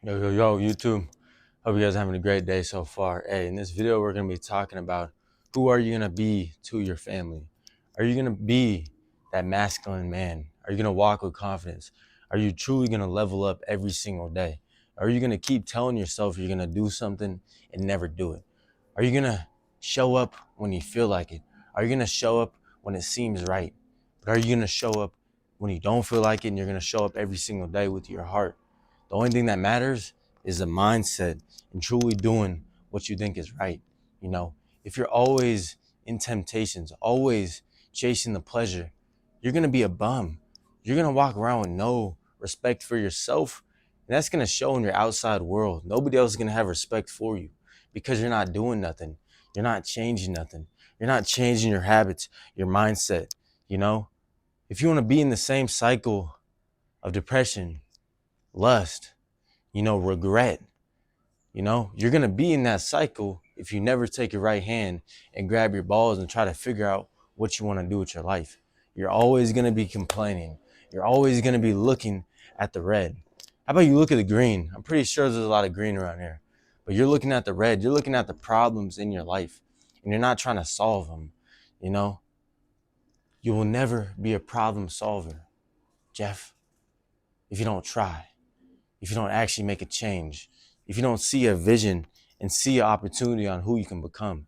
Yo, YouTube. Hope you guys are having a great day so far. Hey, in this video, we're going to be talking about who are you going to be to your family? Are you going to be that masculine man? Are you going to walk with confidence? Are you truly going to level up every single day? Are you going to keep telling yourself you're going to do something and never do it? Are you going to show up when you feel like it? Are you going to show up when it seems right? But are you going to show up when you don't feel like it and you're going to show up every single day with your heart? The only thing that matters is a mindset and truly doing what you think is right. You know, if you're always in temptations, always chasing the pleasure, you're going to be a bum. You're going to walk around with no respect for yourself. And that's going to show in your outside world. Nobody else is going to have respect for you because you're not doing nothing. You're not changing nothing. You're not changing your habits, your mindset. You know, if you want to be in the same cycle of depression, lust, regret, you're going to be in that cycle if you never take your right hand and grab your balls and try to figure out what you want to do with your life. You're always going to be complaining. You're always going to be looking at the red. How about you look at the green? I'm pretty sure there's a lot of green around here, but you're looking at the red. You're looking at the problems in your life and you're not trying to solve them. You know, you will never be a problem solver, Jeff, if you don't try. If you don't actually make a change, if you don't see a vision and see an opportunity on who you can become.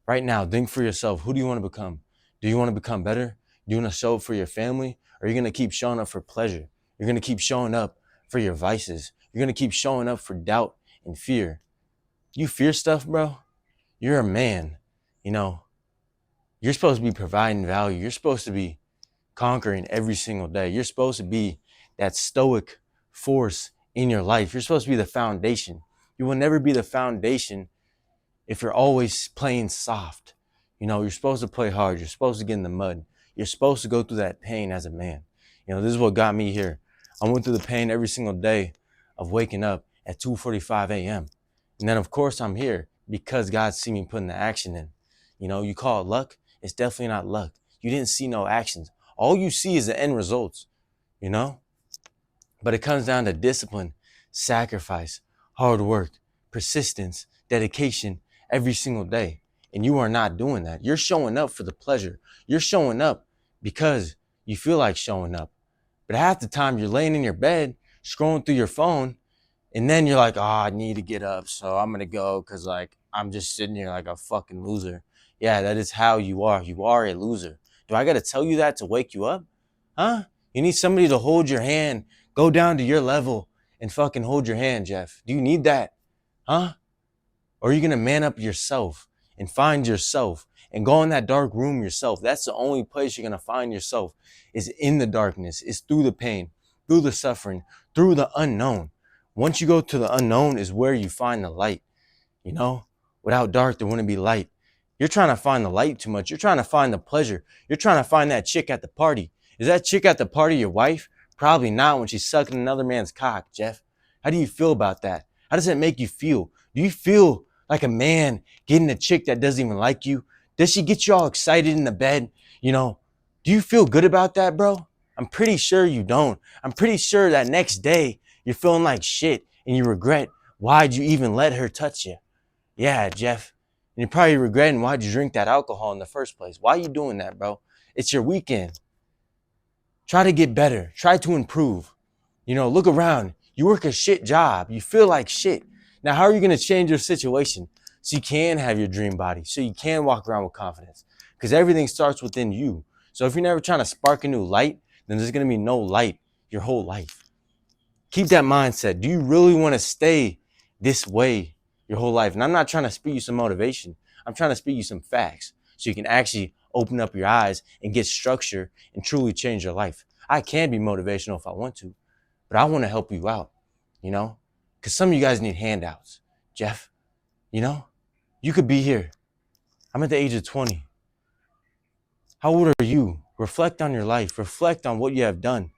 Right now, think for yourself. Who do you want to become? Do you want to become better? Do you want to show up for your family? Or are you going to keep showing up for pleasure? You're going to keep showing up for your vices. You're going to keep showing up for doubt and fear. You fear stuff, bro? You're a man. You know, you're supposed to be providing value. You're supposed to be conquering every single day. You're supposed to be that stoic force in your life. You're supposed to be the foundation. You will never be the foundation if you're always playing soft. You're supposed to play hard. You're supposed to get in the mud. You're supposed to go through that pain as a man. This is what got me here. I went through the pain every single day of waking up at 2:45 a.m. And then, of course, I'm here because God see me putting the action in. You call it luck. It's definitely not luck. You didn't see no actions. All you see is the end results, you know? But it comes down to discipline, sacrifice, hard work, persistence, dedication every single day. And you are not doing that. You're showing up for the pleasure. You're showing up because you feel like showing up. But half the time you're laying in your bed, scrolling through your phone, and then you're like, oh, I need to get up. So I'm going to go because I'm just sitting here like a fucking loser. Yeah, that is how you are. You are a loser. Do I got to tell you that to wake you up? Huh? You need somebody to hold your hand, go down to your level and fucking hold your hand, Jeff. Do you need that? Huh? Or are you going to man up yourself and find yourself and go in that dark room yourself? That's the only place you're going to find yourself is in the darkness. It's through the pain, through the suffering, through the unknown. Once you go to the unknown is where you find the light. Without dark, there wouldn't be light. You're trying to find the light too much. You're trying to find the pleasure. You're trying to find that chick at the party. Is that chick at the party your wife? Probably not when she's sucking another man's cock, Jeff. How do you feel about that? How does it make you feel? Do you feel like a man getting a chick that doesn't even like you? Does she get you all excited in the bed? Do you feel good about that, bro? I'm pretty sure you don't. I'm pretty sure that next day you're feeling like shit and you regret why'd you even let her touch you. Yeah, Jeff. And you're probably regretting why'd you drink that alcohol in the first place. Why are you doing that, bro? It's your weekend. Try to get better. Try to improve. Look around. You work a shit job. You feel like shit. Now, how are you going to change your situation so you can have your dream body, so you can walk around with confidence? Because everything starts within you. So if you're never trying to spark a new light, then there's going to be no light your whole life. Keep that mindset. Do you really want to stay this way your whole life? And I'm not trying to speak you some motivation. I'm trying to speak you some facts so you can actually open up your eyes and get structure and truly change your life. I can be motivational if I want to, but I want to help you out, because some of you guys need handouts. Jeff, you could be here. I'm at the age of 20. How old are you? Reflect on your life. Reflect on what you have done.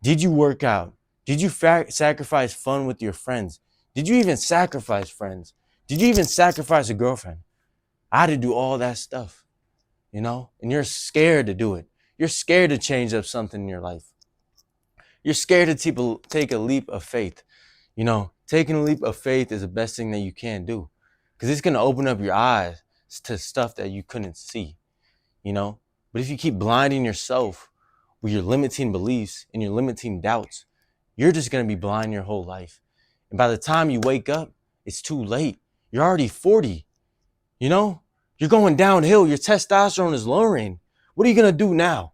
Did you work out? Did you sacrifice fun with your friends? Did you even sacrifice friends? Did you even sacrifice a girlfriend? I had to do all that stuff, and you're scared to do it. You're scared to change up something in your life. You're scared to take a leap of faith. Taking a leap of faith is the best thing that you can do, because it's going to open up your eyes to stuff that you couldn't see, you know. But if you keep blinding yourself with your limiting beliefs and your limiting doubts, you're just going to be blind your whole life. And by the time you wake up, it's too late. You're already 40, you know? You're going downhill. Your testosterone is lowering. What are you going to do now?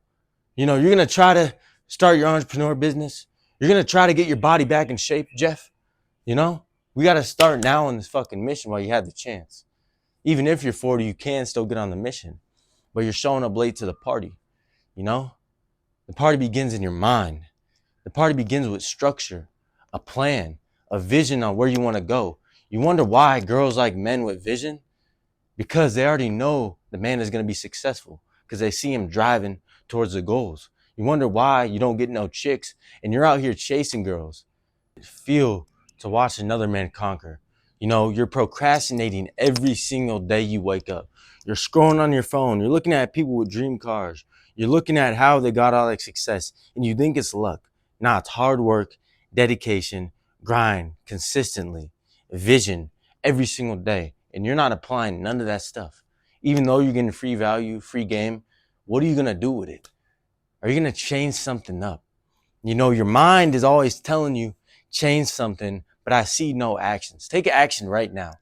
You're going to try to start your entrepreneur business. You're going to try to get your body back in shape, Jeff. We got to start now on this fucking mission while you have the chance. Even if you're 40, you can still get on the mission, but you're showing up late to the party. The party begins in your mind. The party begins with structure, a plan, a vision on where you want to go. You wonder why girls like men with vision? Because they already know the man is going to be successful, because they see him driving towards the goals. You wonder why you don't get no chicks and you're out here chasing girls. Feel to watch another man conquer. You're procrastinating every single day you wake up. You're scrolling on your phone. You're looking at people with dream cars. You're looking at how they got all that success, and you think it's luck. Nah, it's hard work, dedication, grind, consistently, vision every single day. And you're not applying none of that stuff. Even though you're getting free value, free game, what are you going to do with it? Are you going to change something up? Your mind is always telling you, change something, but I see no actions. Take action right now.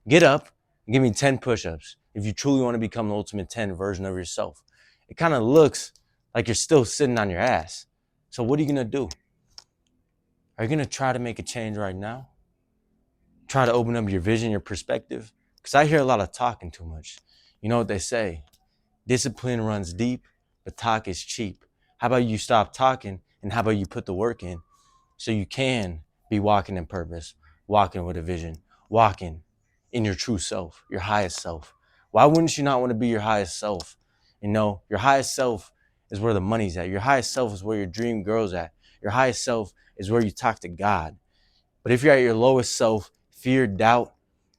Get up and give me 10 push-ups if you truly want to become the ultimate 10 version of yourself. It kind of looks like you're still sitting on your ass. So what are you going to do? Are you going to try to make a change right now? Try to open up your vision, your perspective? Because I hear a lot of talking too much. You know what they say? Discipline runs deep, but talk is cheap. How about you stop talking, and how about you put the work in so you can be walking in purpose, walking with a vision, walking in your true self, your highest self. Why wouldn't you not want to be your highest self? Your highest self is where the money's at. Your highest self is where your dream grows at. Your highest self is where you talk to God. But if you're at your lowest self, fear, doubt,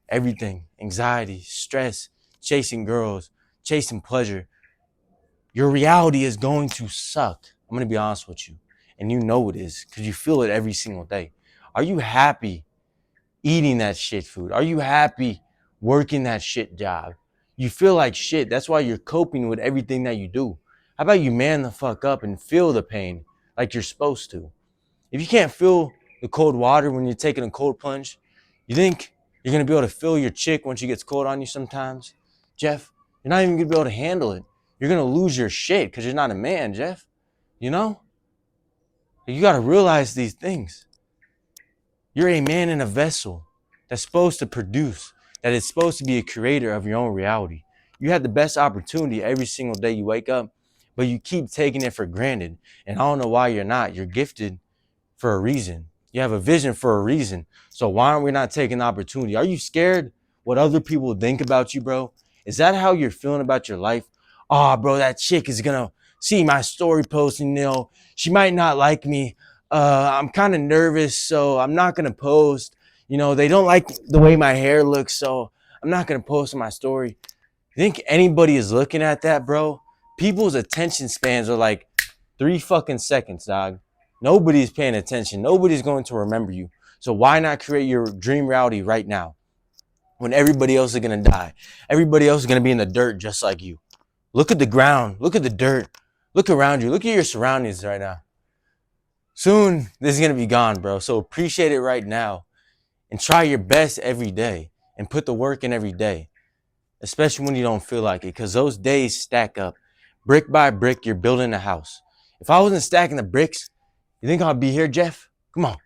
everything, anxiety, stress, chasing girls, chasing pleasure, your reality is going to suck. I'm going to be honest with you. And you know it is, because you feel it every single day. Are you happy eating that shit food? Are you happy working that shit job? You feel like shit. That's why you're coping with everything that you do. How about you man the fuck up and feel the pain like you're supposed to? If you can't feel the cold water when you're taking a cold plunge, you think you're going to be able to feel your chick when she gets cold on you sometimes? Jeff, you're not even going to be able to handle it. You're going to lose your shit because you're not a man, Jeff. You got to realize these things. You're a man in a vessel that's supposed to produce, that is supposed to be a creator of your own reality. You have the best opportunity every single day you wake up, but you keep taking it for granted. And I don't know why you're not. You're gifted for a reason. You have a vision for a reason. So why aren't we not taking the opportunity? Are you scared what other people think about you, bro? Is that how you're feeling about your life? Oh, bro, that chick is going to see my story post and, she might not like me. I'm kind of nervous, so I'm not going to post. They don't like the way my hair looks, so I'm not going to post on my story. You think anybody is looking at that, bro? People's attention spans are like 3 fucking seconds, dog. Nobody's paying attention. Nobody's going to remember you. So why not create your dream reality right now when everybody else is going to die? Everybody else is going to be in the dirt just like you. Look at the ground. Look at the dirt. Look around you. Look at your surroundings right now. Soon, this is going to be gone, bro. So appreciate it right now and try your best every day and put the work in every day, especially when you don't feel like it, because those days stack up. Brick by brick, you're building a house. If I wasn't stacking the bricks, you think I'd be here, Jeff? Come on.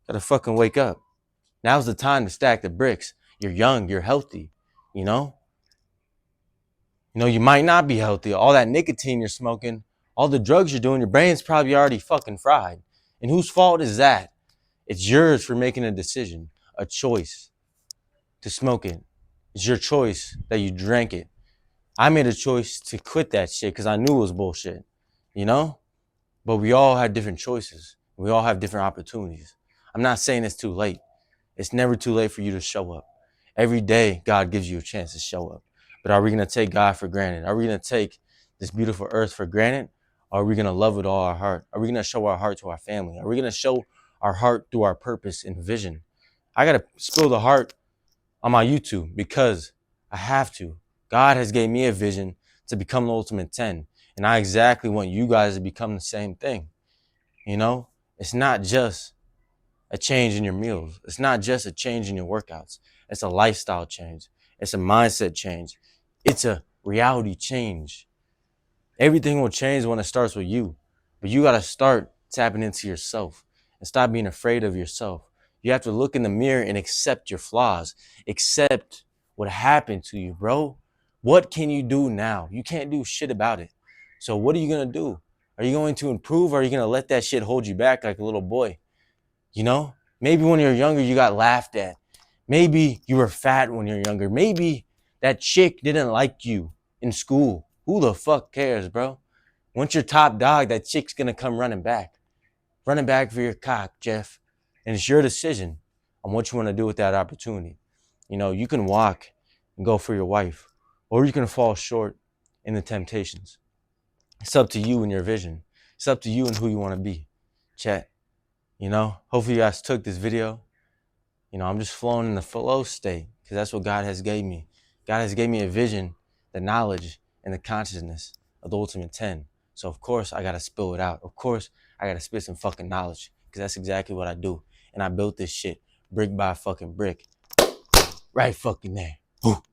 Gotta fucking wake up. Now's the time to stack the bricks. You're young, you're healthy, you know? You might not be healthy. All that nicotine you're smoking, all the drugs you're doing, your brain's probably already fucking fried. And whose fault is that? It's yours for making a decision, a choice to smoke it. It's your choice that you drank it. I made a choice to quit that shit because I knew it was bullshit, But we all have different choices. We all have different opportunities. I'm not saying it's too late. It's never too late for you to show up. Every day, God gives you a chance to show up. But are we going to take God for granted? Are we going to take this beautiful earth for granted? Or are we going to love with all our heart? Are we going to show our heart to our family? Are we going to show our heart through our purpose and vision. I got to spill the heart on my YouTube because I have to. God has gave me a vision to become the ultimate 10. And I exactly want you guys to become the same thing. You know, it's not just a change in your meals. It's not just a change in your workouts. It's a lifestyle change. It's a mindset change. It's a reality change. Everything will change when it starts with you. But you got to start tapping into yourself and stop being afraid of yourself. You have to look in the mirror and accept your flaws. Accept what happened to you, bro. What can you do now? You can't do shit about it. So what are you going to do? Are you going to improve or are you going to let that shit hold you back like a little boy? You know, maybe when you're younger, you got laughed at. Maybe you were fat when you're younger. Maybe that chick didn't like you in school. Who the fuck cares, bro? Once you're top dog, that chick's gonna come running back for your cock, Jeff. And it's your decision on what you want to do with that opportunity. You know, you can walk and go for your wife, or you can fall short in the temptations. It's up to you and your vision. It's up to you and who you want to be. Chat. You know, hopefully you guys took this video. You know, I'm just flowing in the flow state because that's what God has gave me. God has gave me a vision, the knowledge, and the consciousness of the ultimate 10. So of course I gotta spill it out. Of course I gotta spit some fucking knowledge because that's exactly what I do. And I built this shit brick by fucking brick. Right fucking there. Ooh.